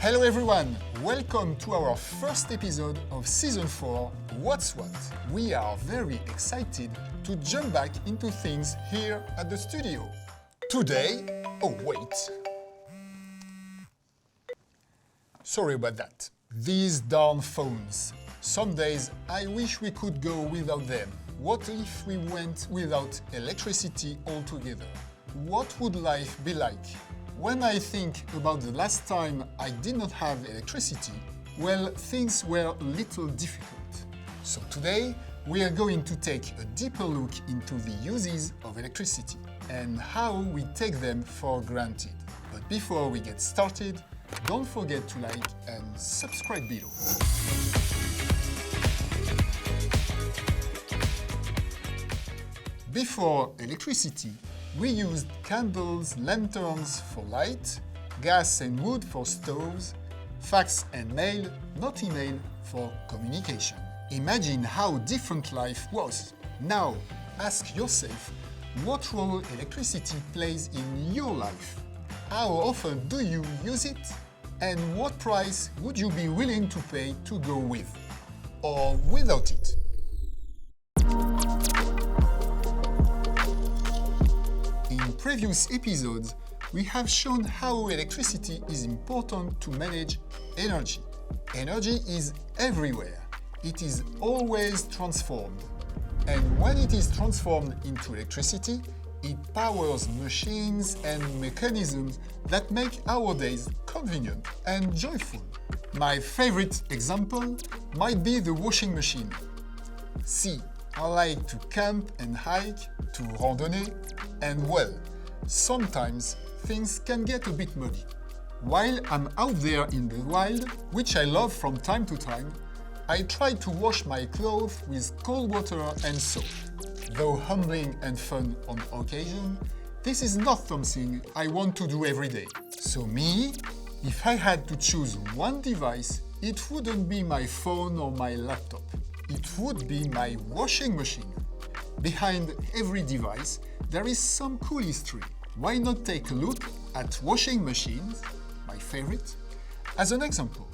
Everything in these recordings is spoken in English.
Hello everyone, welcome to our first episode of Season 4, What's What? We are very excited to jump back into things here at the studio. Today, oh wait. Sorry about that. These darn phones. Some days I wish we could go without them. What if we went without electricity altogether? What would life be like? When I think about the last time I did not have electricity, well, things were a little difficult. So today, we are going to take a deeper look into the uses of electricity and how we take them for granted. But before we get started, don't forget to like and subscribe below. Before electricity, we used candles, lanterns for light, gas and wood for stoves, fax and mail, not email, for communication. Imagine how different life was. Now, ask yourself, what role electricity plays in your life? How often do you use it? And what price would you be willing to pay to go with, or without it? In previous episodes, we have shown how electricity is important to manage energy. Energy is everywhere. It is always transformed. And when it is transformed into electricity, it powers machines and mechanisms that make our days convenient and joyful. My favorite example might be the washing machine. See, I like to camp and hike, to randonnée, and well, sometimes things can get a bit muddy. While I'm out there in the wild, which I love from time to time, I try to wash my clothes with cold water and soap. Though humbling and fun on occasion, this is not something I want to do every day. So me, if I had to choose one device, it wouldn't be my phone or my laptop. It would be my washing machine. Behind every device, there is some cool history. Why not take a look at washing machines, my favorite, as an example?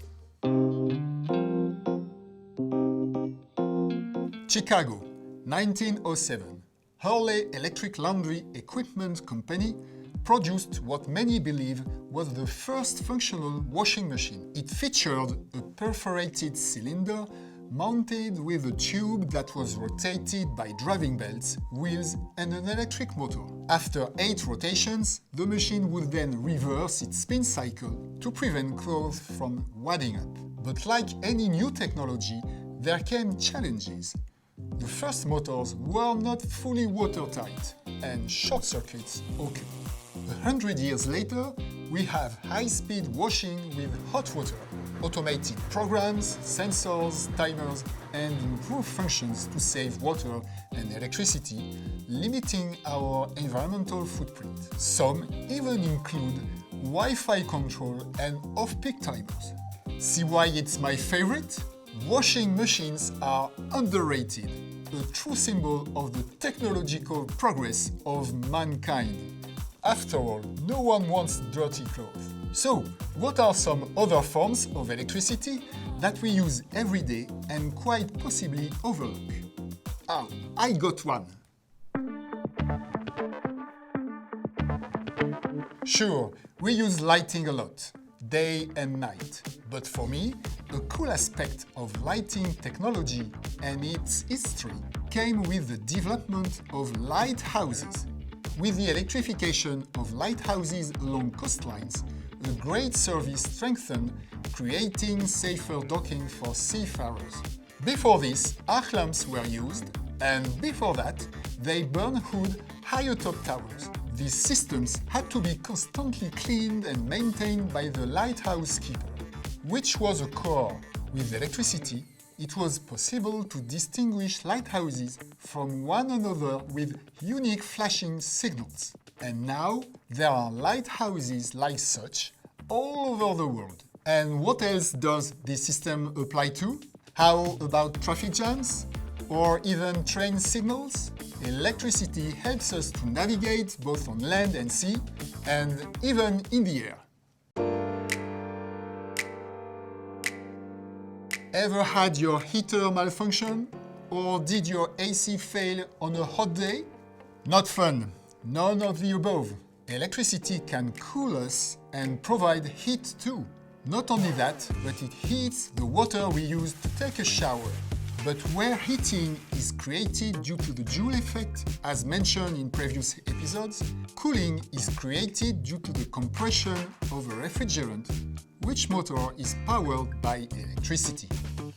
Chicago, 1907. Hurley Electric Laundry Equipment Company produced what many believe was the first functional washing machine. It featured a perforated cylinder mounted with a tube that was rotated by driving belts, wheels, and an electric motor. After 8 rotations, the machine would then reverse its spin cycle to prevent clothes from wadding up. But like any new technology, there came challenges. The first motors were not fully watertight, and short circuits occurred. 100 years later, we have high-speed washing with hot water, automated programs, sensors, timers, and improved functions to save water and electricity, limiting our environmental footprint. Some even include Wi-Fi control and off-peak timers. See why it's my favorite? Washing machines are underrated, a true symbol of the technological progress of mankind. After all, no one wants dirty clothes. So, what are some other forms of electricity that we use every day and quite possibly overlook? Ah, I got one. Sure, we use lighting a lot, day and night. But for me, a cool aspect of lighting technology and its history came with the development of lighthouses. With the electrification of lighthouses along coastlines, a great service strengthened, creating safer docking for seafarers. Before this, arc lamps were used, and before that, they burned wood high atop towers. These systems had to be constantly cleaned and maintained by the lighthouse keeper, which was a core. With electricity, it was possible to distinguish lighthouses from one another with unique flashing signals. And now, there are lighthouses like such all over the world. And what else does this system apply to? How about traffic jams? Or even train signals? Electricity helps us to navigate both on land and sea, and even in the air. Ever had your heater malfunction? Or did your AC fail on a hot day? Not fun. None of the above. Electricity can cool us and provide heat too. Not only that, but it heats the water we use to take a shower. But where heating is created due to the Joule effect, as mentioned in previous episodes, cooling is created due to the compression of a refrigerant, which motor is powered by electricity.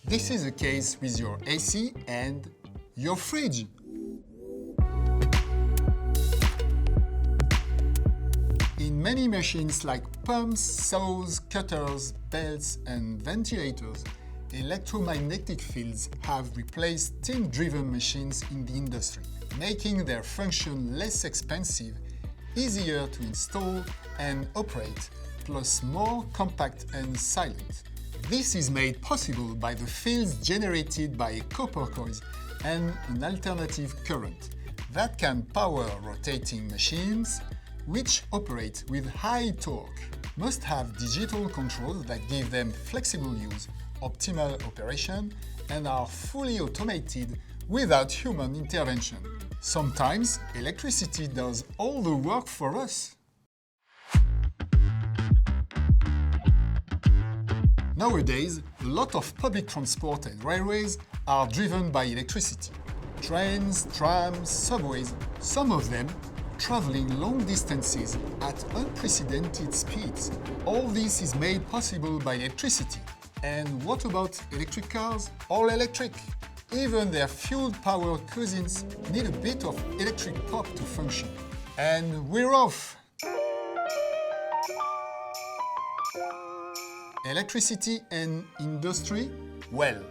This is the case with your AC and your fridge. In many machines like pumps, saws, cutters, belts, and ventilators, electromagnetic fields have replaced steam-driven machines in the industry, making their function less expensive, easier to install and operate, plus more compact and silent. This is made possible by the fields generated by copper coils and an alternative current that can power rotating machines, which operate with high torque, must have digital controls that give them flexible use, optimal operation, and are fully automated without human intervention. Sometimes electricity does all the work for us. Nowadays, a lot of public transport and railways are driven by electricity. Trains, trams, subways, some of them traveling long distances at unprecedented speeds. All this is made possible by electricity. And what about electric cars? All electric. Even their fuel-powered cousins need a bit of electric pop to function. And we're off! Electricity and industry? Well,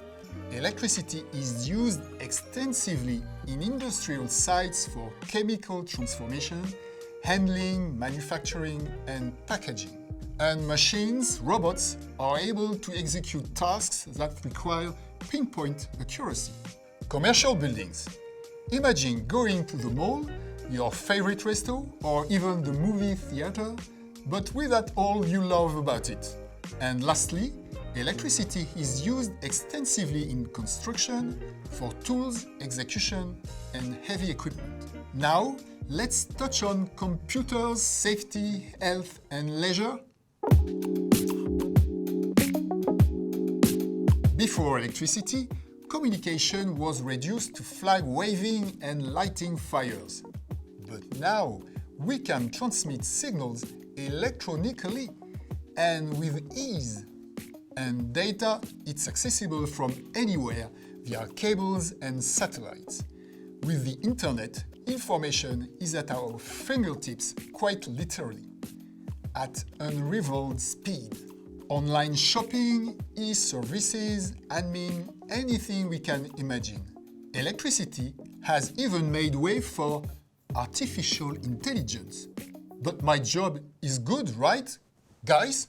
electricity is used extensively in industrial sites for chemical transformation, handling, manufacturing, and packaging. And machines, robots, are able to execute tasks that require pinpoint accuracy. Commercial buildings. Imagine going to the mall, your favorite resto, or even the movie theater, but without all you love about it. And lastly, electricity is used extensively in construction for tools, execution, and heavy equipment. Now, let's touch on computers, safety, health, and leisure. Before electricity, communication was reduced to flag waving and lighting fires. But now, we can transmit signals electronically and with ease. And data, it's accessible from anywhere via cables and satellites. With the internet, information is at our fingertips quite literally, at unrivaled speed. Online shopping, e-services, admin, anything we can imagine. Electricity has even made way for artificial intelligence. But my job is good, right, guys?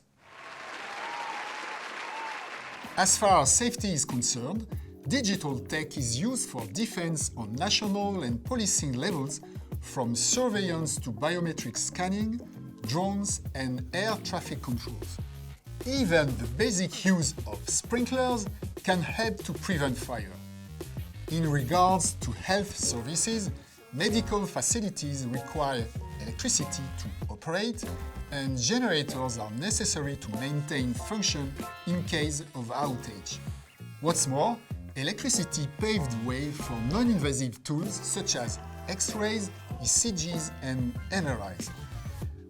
As far as safety is concerned, digital tech is used for defense on national and policing levels, from surveillance to biometric scanning, drones, and air traffic controls. Even the basic use of sprinklers can help to prevent fire. In regards to health services, medical facilities require electricity to operate, and generators are necessary to maintain function in case of outage. What's more, electricity paved the way for non-invasive tools such as X-rays, ECGs, and MRIs.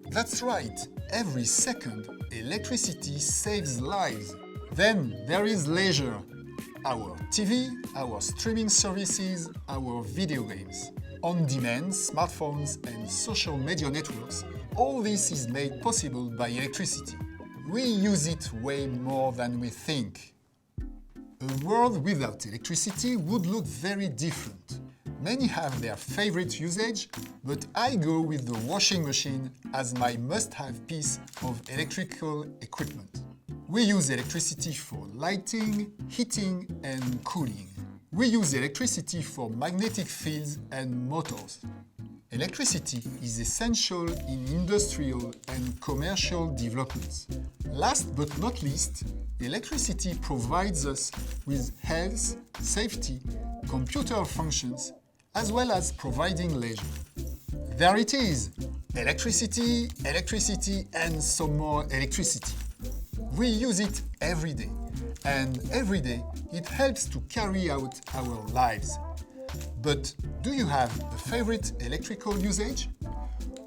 That's right, every second, electricity saves lives. Then there is leisure. Our TV, our streaming services, our video games. On-demand, smartphones, and social media networks, all this is made possible by electricity. We use it way more than we think. A world without electricity would look very different. Many have their favorite usage, but I go with the washing machine as my must-have piece of electrical equipment. We use electricity for lighting, heating, and cooling. We use electricity for magnetic fields and motors. Electricity is essential in industrial and commercial developments. Last but not least, electricity provides us with health, safety, computer functions, as well as providing leisure. There it is! Electricity, electricity, and some more electricity. We use it every day, and every day it helps to carry out our lives. But do you have a favorite electrical usage?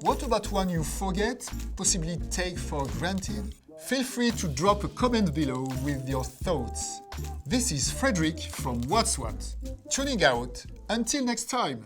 What about one you forget, possibly take for granted? Feel free to drop a comment below with your thoughts. This is Frédéric from What's What. Tuning out. Until next time.